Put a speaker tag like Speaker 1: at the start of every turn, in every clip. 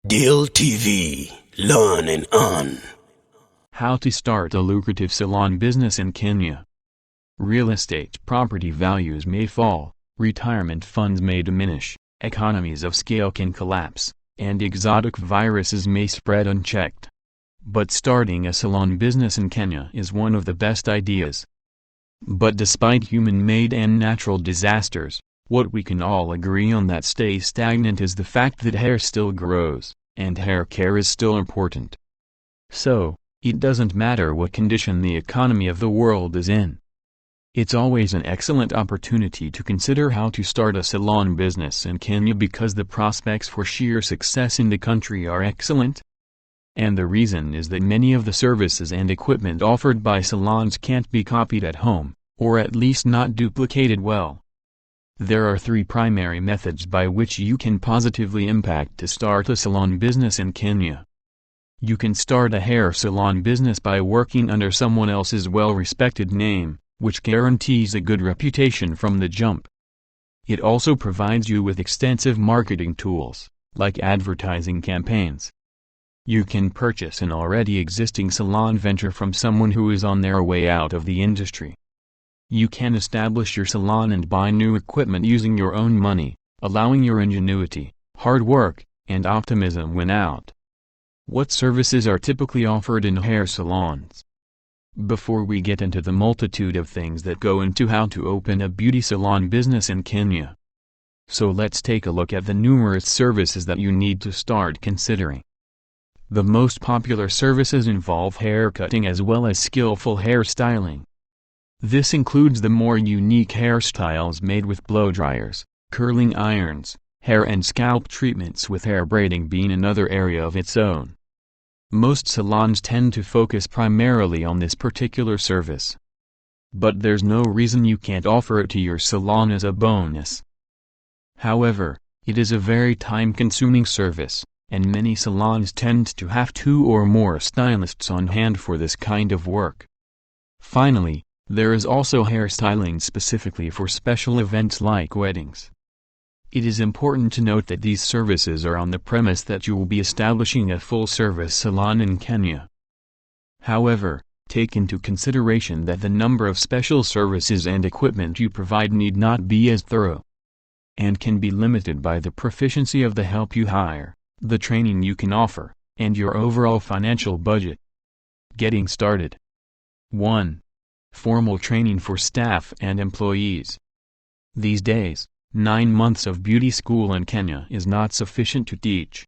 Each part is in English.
Speaker 1: Deal TV, learn and earn.
Speaker 2: How to start a lucrative salon business in Kenya. Real estate property values may fall, retirement funds may diminish, economies of scale can collapse, and exotic viruses may spread unchecked. But starting a salon business in Kenya is one of the best ideas. But despite human-made and natural disasters, what we can all agree on that stays stagnant is the fact that hair still grows, and hair care is still important. So, it doesn't matter what condition the economy of the world is in. It's always an excellent opportunity to consider how to start a salon business in Kenya because the prospects for sheer success in the country are excellent. And the reason is that many of the services and equipment offered by salons can't be copied at home, or at least not duplicated well. There are three primary methods by which you can positively impact to start a salon business in Kenya. You can start a hair salon business by working under someone else's well-respected name, which guarantees a good reputation from the jump. It also provides you with extensive marketing tools, like advertising campaigns. You can purchase an already existing salon venture from someone who is on their way out of the industry. You can establish your salon and buy new equipment using your own money, allowing your ingenuity, hard work, and optimism win out. What services are typically offered in hair salons? Before we get into the multitude of things that go into how to open a beauty salon business in Kenya. So let's take a look at the numerous services that you need to start considering. The most popular services involve hair cutting as well as skillful hair styling. This includes the more unique hairstyles made with blow dryers, curling irons, hair and scalp treatments with hair braiding being another area of its own. Most salons tend to focus primarily on this particular service. But there's no reason you can't offer it to your salon as a bonus. However, it is a very time-consuming service, and many salons tend to have 2 or more stylists on hand for this kind of work. Finally, there is also hairstyling specifically for special events like weddings. It is important to note that these services are on the premise that you will be establishing a full-service salon in Kenya. However, take into consideration that the number of special services and equipment you provide need not be as thorough, and can be limited by the proficiency of the help you hire, the training you can offer, and your overall financial budget. Getting started. 1. Formal training for staff and employees. These days, 9 months of beauty school in Kenya is not sufficient to teach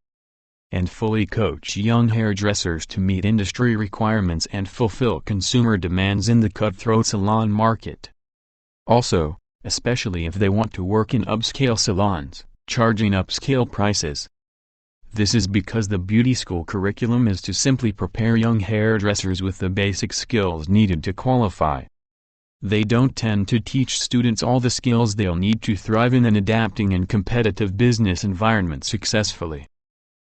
Speaker 2: and fully coach young hairdressers to meet industry requirements and fulfill consumer demands in the cutthroat salon market. Also, especially if they want to work in upscale salons, charging upscale prices. This is because the beauty school curriculum is to simply prepare young hairdressers with the basic skills needed to qualify. They don't tend to teach students all the skills they'll need to thrive in an adapting and competitive business environment successfully.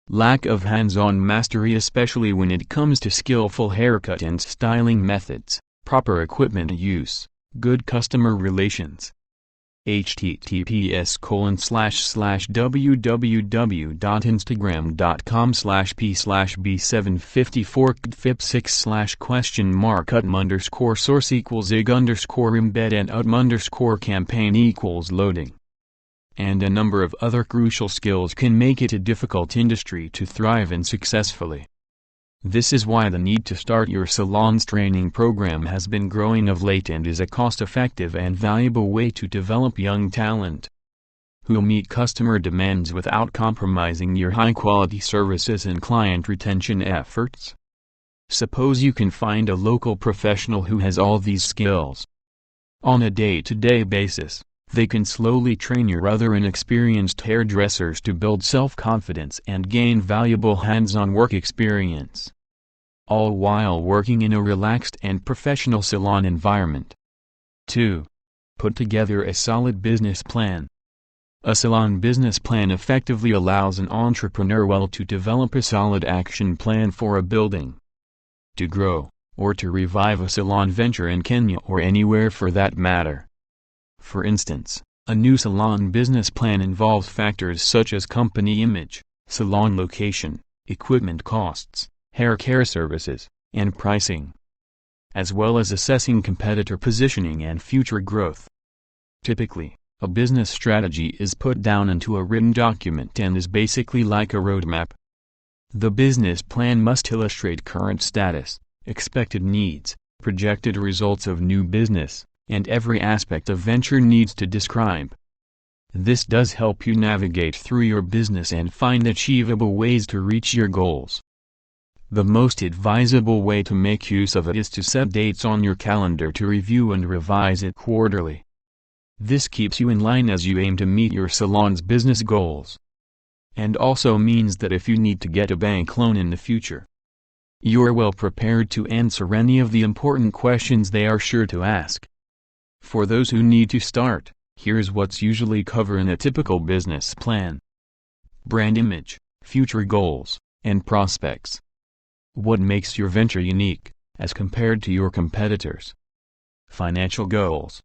Speaker 2: Lack of hands-on mastery, especially when it comes to skillful haircut and styling methods, proper equipment use, good customer relations. https://www.instagram.com/p/b754kdfip6/?ut_source =ig_embed and out_campaign loading. And a number of other crucial skills can make it a difficult industry to thrive in successfully. This is why the need to start your salon's training program has been growing of late and is a cost-effective and valuable way to develop young talent who'll meet customer demands without compromising your high-quality services and client retention efforts. Suppose you can find a local professional who has all these skills. On a day-to-day basis, they can slowly train your other inexperienced hairdressers to build self-confidence and gain valuable hands-on work experience, all while working in a relaxed and professional salon environment. 2. Put together a solid business plan. A salon business plan effectively allows an entrepreneur to develop a solid action plan for a building, to grow, or to revive a salon venture in Kenya or anywhere for that matter. For instance, a new salon business plan involves factors such as company image, salon location, equipment costs, hair care services, and pricing, as well as assessing competitor positioning and future growth. Typically, a business strategy is put down into a written document and is basically like a roadmap. The business plan must illustrate current status, expected needs, projected results of new business, and every aspect of venture needs to describe. This does help you navigate through your business and find achievable ways to reach your goals. The most advisable way to make use of it is to set dates on your calendar to review and revise it quarterly. This keeps you in line as you aim to meet your salon's business goals. And also means that if you need to get a bank loan in the future, you're well prepared to answer any of the important questions they are sure to ask. For those who need to start, here's what's usually covered in a typical business plan. Brand image, future goals, and prospects. What makes your venture unique, as compared to your competitors? Financial goals.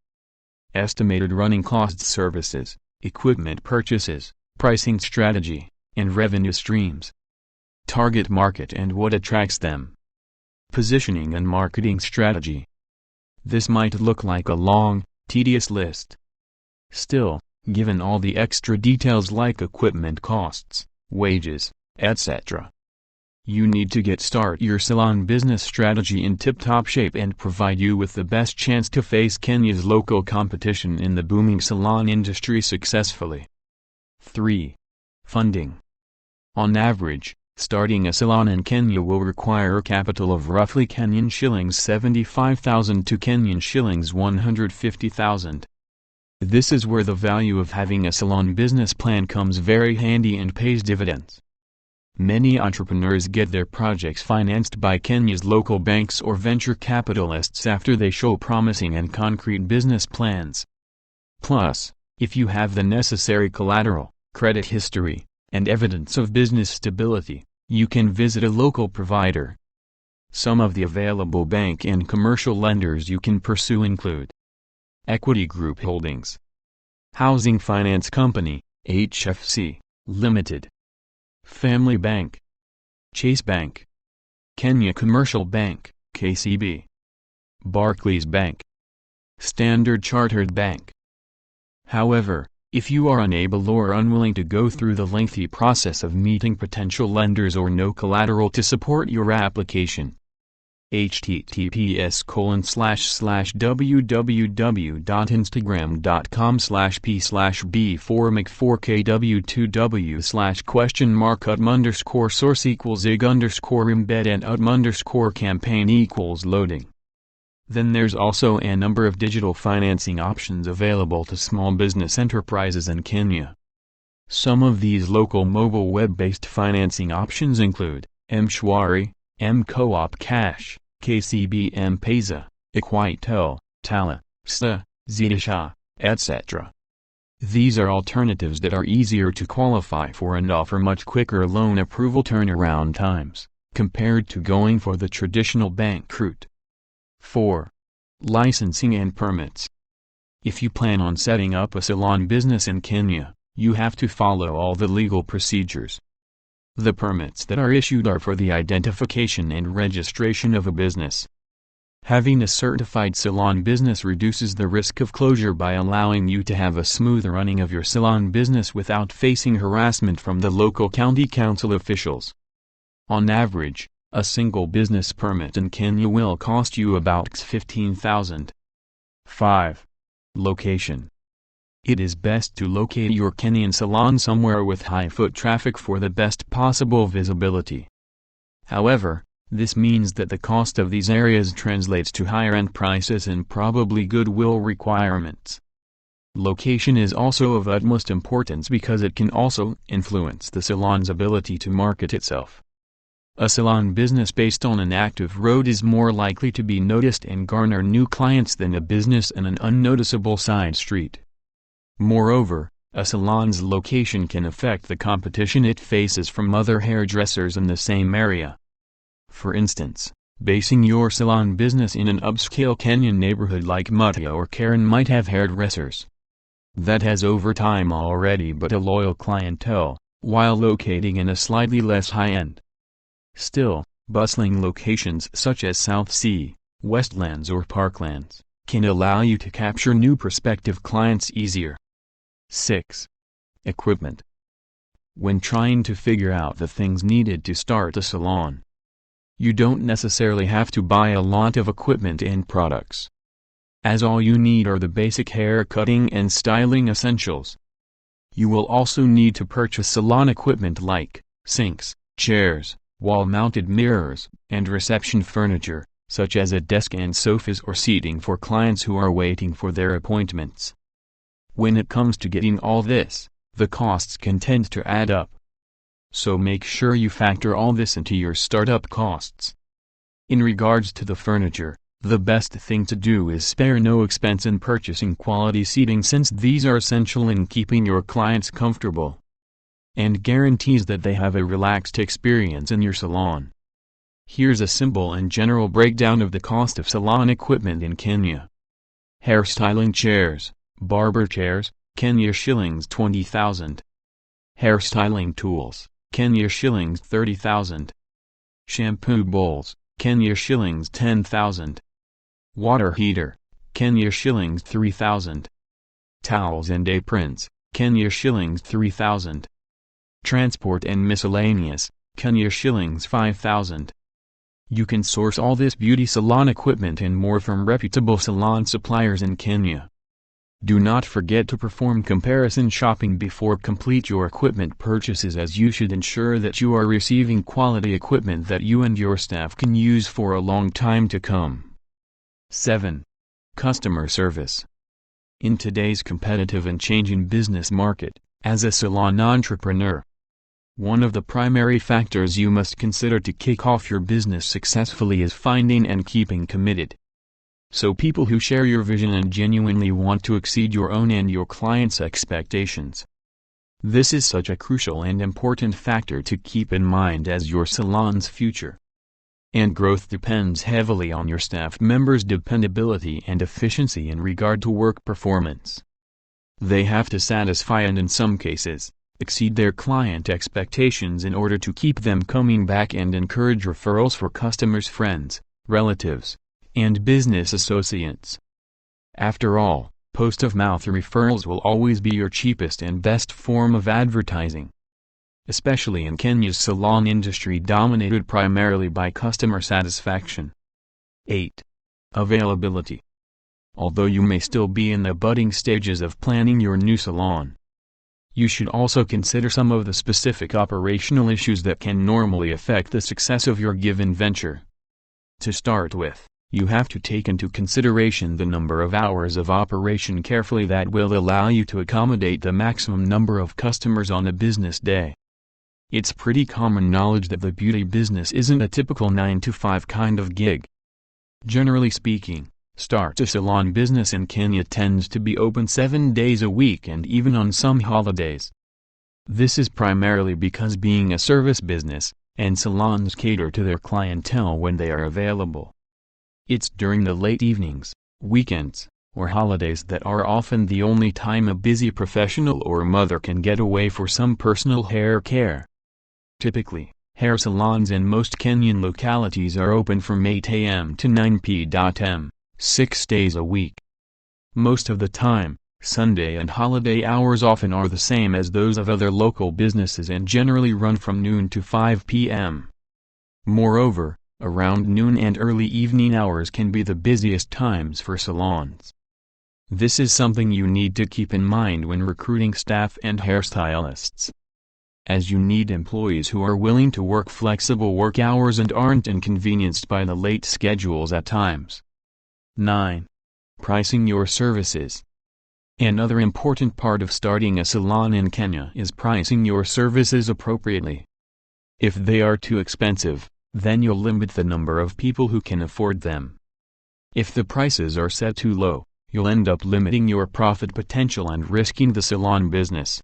Speaker 2: Estimated running costs, services, equipment purchases, pricing strategy, and revenue streams. Target market and what attracts them. Positioning and marketing strategy. This might look like a long, tedious list. Still, given all the extra details like equipment costs, wages, etc., you need to start your salon business strategy in tip-top shape and provide you with the best chance to face Kenya's local competition in the booming salon industry successfully. 3. Funding. On average, starting a salon in Kenya will require a capital of roughly Kenyan shillings 75,000 to Kenyan shillings 150,000. This is where the value of having a salon business plan comes very handy and pays dividends. Many entrepreneurs get their projects financed by Kenya's local banks or venture capitalists after they show promising and concrete business plans. Plus, if you have the necessary collateral, credit history, and evidence of business stability, you can visit a local provider. Some of the available bank and commercial lenders you can pursue include Equity Group Holdings, Housing Finance Company, HFC, Limited, Family Bank, Chase Bank, Kenya Commercial Bank, KCB, Barclays Bank, Standard Chartered Bank. However, if you are unable or unwilling to go through the lengthy process of meeting potential lenders or no collateral to support your application, https://www.instagram.com/p/b4mc4kw2w/?ut_source=ig_embed and ut_campaign=loading. Then there's also a number of digital financing options available to small business enterprises in Kenya. Some of these local mobile web-based financing options include M-Shwari, M-Co-op Cash, KCB M-Pesa, Equitel, Tala, SA, Zidisha, etc. These are alternatives that are easier to qualify for and offer much quicker loan approval turnaround times, compared to going for the traditional bank route. 4. Licensing and permits. If you plan on setting up a salon business in Kenya, you have to follow all the legal procedures. The permits that are issued are for the identification and registration of a business. Having a certified salon business reduces the risk of closure by allowing you to have a smooth running of your salon business without facing harassment from the local county council officials. On average, a single business permit in Kenya will cost you about 15,000. 5. Location. It is best to locate your Kenyan salon somewhere with high foot traffic for the best possible visibility. However, this means that the cost of these areas translates to higher end prices and probably goodwill requirements. Location is also of utmost importance because it can also influence the salon's ability to market itself. A salon business based on an active road is more likely to be noticed and garner new clients than a business in an unnoticeable side street. Moreover, a salon's location can affect the competition it faces from other hairdressers in the same area. For instance, basing your salon business in an upscale Kenyan neighborhood like Mutia or Karen might have hairdressers that has over time already but a loyal clientele, while locating in a slightly less high-end. Still, bustling locations such as South Sea, Westlands or Parklands can allow you to capture new prospective clients easier. 6. Equipment. When trying to figure out the things needed to start a salon, you don't necessarily have to buy a lot of equipment and products, as all you need are the basic hair cutting and styling essentials. You will also need to purchase salon equipment like sinks, chairs, wall-mounted mirrors, and reception furniture, such as a desk and sofas or seating for clients who are waiting for their appointments. When it comes to getting all this, the costs can tend to add up. So make sure you factor all this into your startup costs. In regards to the furniture, the best thing to do is spare no expense in purchasing quality seating, since these are essential in keeping your clients comfortable and guarantees that they have a relaxed experience in your salon. Here's a simple and general breakdown of the cost of salon equipment in Kenya. Hairstyling chairs, barber chairs, Kenya shillings 20,000. Hairstyling tools, Kenya shillings 30,000. Shampoo bowls, Kenya shillings 10,000. Water heater, Kenya shillings 3,000. Towels and aprons, Kenya shillings 3,000. Transport and miscellaneous, Kenya shillings 5,000. You can source all this beauty salon equipment and more from reputable salon suppliers in Kenya. Do not forget to perform comparison shopping before complete your equipment purchases, as you should ensure that you are receiving quality equipment that you and your staff can use for a long time to come. 7. Customer service. In today's competitive and changing business market, as a salon entrepreneur, one of the primary factors you must consider to kick off your business successfully is finding and keeping committed people who share your vision and genuinely want to exceed your own and your clients' expectations. This is such a crucial and important factor to keep in mind, as your salon's future and growth depends heavily on your staff members' dependability and efficiency in regard to work performance. They have to satisfy and, in some cases, exceed their client expectations in order to keep them coming back and encourage referrals for customers, friends, relatives, and business associates. After all, post-of-mouth referrals will always be your cheapest and best form of advertising, especially in Kenya's salon industry dominated primarily by customer satisfaction. 8. Availability. Although you may still be in the budding stages of planning your new salon, you should also consider some of the specific operational issues that can normally affect the success of your given venture. To start with, you have to take into consideration the number of hours of operation carefully that will allow you to accommodate the maximum number of customers on a business day. It's pretty common knowledge that the beauty business isn't a typical 9-to-5 kind of gig. Generally speaking, start a salon business in Kenya tends to be open 7 days a week and even on some holidays. This is primarily because, being a service business, and salons cater to their clientele when they are available, it's during the late evenings, weekends, or holidays that are often the only time a busy professional or mother can get away for some personal hair care. Typically, hair salons in most Kenyan localities are open from 8 a.m. to 9 p.m., 6 days a week. Most of the time, Sunday and holiday hours often are the same as those of other local businesses and generally run from noon to 5 p.m. Moreover, around noon and early evening hours can be the busiest times for salons. This is something you need to keep in mind when recruiting staff and hairstylists, as you need employees who are willing to work flexible work hours and aren't inconvenienced by the late schedules at times. 9. Pricing your services. Another important part of starting a salon in Kenya is pricing your services appropriately. If they are too expensive, then you'll limit the number of people who can afford them. If the prices are set too low, you'll end up limiting your profit potential and risking the salon business.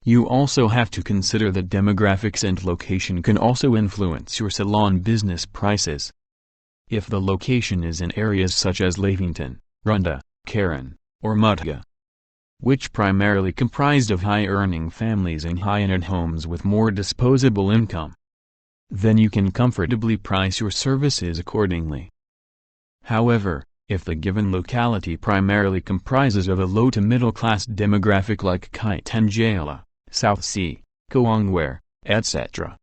Speaker 2: You also have to consider that demographics and location can also influence your salon business prices. If the location is in areas such as Lavington, Runda, Karen, or Mutka, which primarily comprised of high-earning families and high-end homes with more disposable income. Then you can comfortably price your services accordingly. However, if the given locality primarily comprises of a low to middle-class demographic like Kitengela, South Sea, Kawangware, etc.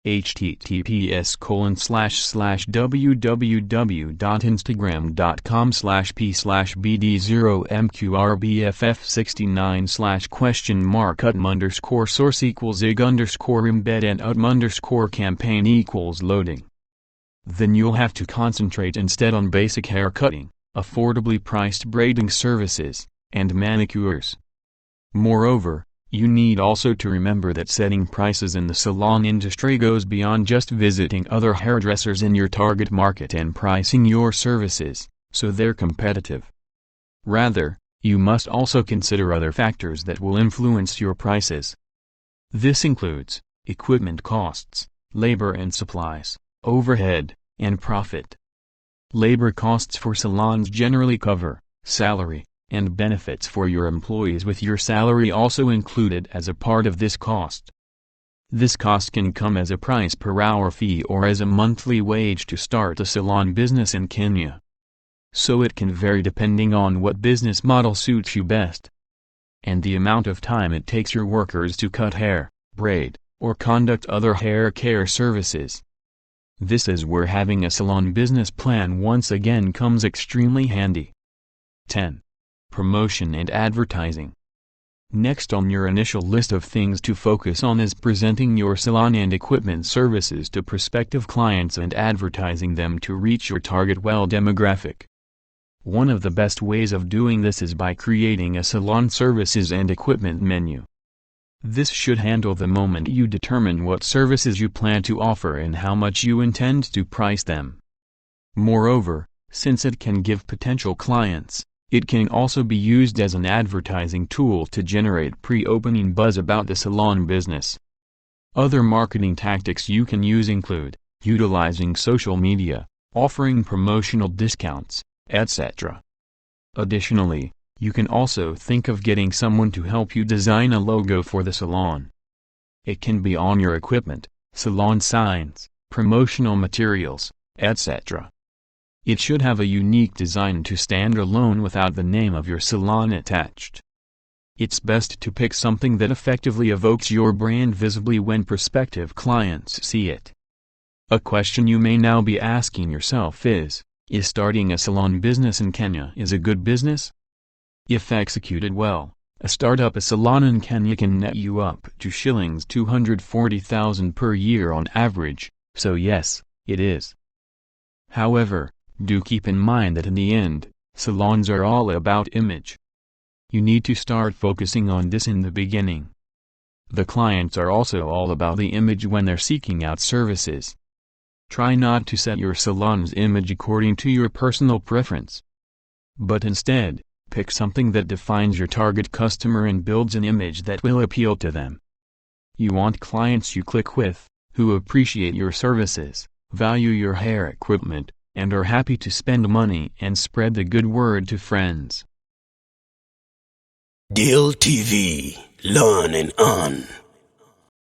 Speaker 2: https://www.instagram.com/p/bd0mqrbff69/question_embed and campaign=loading. Then you'll have to concentrate instead on basic haircutting, affordably priced braiding services, and manicures. Moreover, you need also to remember that setting prices in the salon industry goes beyond just visiting other hairdressers in your target market and pricing your services, so they're competitive. Rather, you must also consider other factors that will influence your prices. This includes equipment costs, labor and supplies, overhead, and profit. Labor costs for salons generally cover salary and benefits for your employees, with your salary also included as a part of this cost. This cost can come as a price per hour fee or as a monthly wage to start a salon business in Kenya. So it can vary depending on what business model suits you best, and the amount of time it takes your workers to cut hair, braid, or conduct other hair care services. This is where having a salon business plan once again comes extremely handy. 10. Promotion and advertising. Next on your initial list of things to focus on is presenting your salon and equipment services to prospective clients and advertising them to reach your target demographic. One of the best ways of doing this is by creating a salon services and equipment menu. This should handle the moment you determine what services you plan to offer and how much you intend to price them. Moreover, since it can give potential clients, it can also be used as an advertising tool to generate pre-opening buzz about the salon business. Other marketing tactics you can use include utilizing social media, offering promotional discounts, etc. Additionally, you can also think of getting someone to help you design a logo for the salon. It can be on your equipment, salon signs, promotional materials, etc. It should have a unique design to stand alone without the name of your salon attached. It's best to pick something that effectively evokes your brand visibly when prospective clients see it. A question you may now be asking yourself is starting a salon business in Kenya a good business? If executed well, a salon in Kenya can net you up to shillings 240,000 per year on average, so yes, it is. However, do keep in mind that in the end, salons are all about image. You need to start focusing on this in the beginning. The clients are also all about the image when they're seeking out services. Try not to set your salon's image according to your personal preference, but instead, pick something that defines your target customer and builds an image that will appeal to them. You want clients you click with, who appreciate your services, value your hair equipment, and are happy to spend money and spread the good word to friends.
Speaker 1: Deal TV, learn and earn.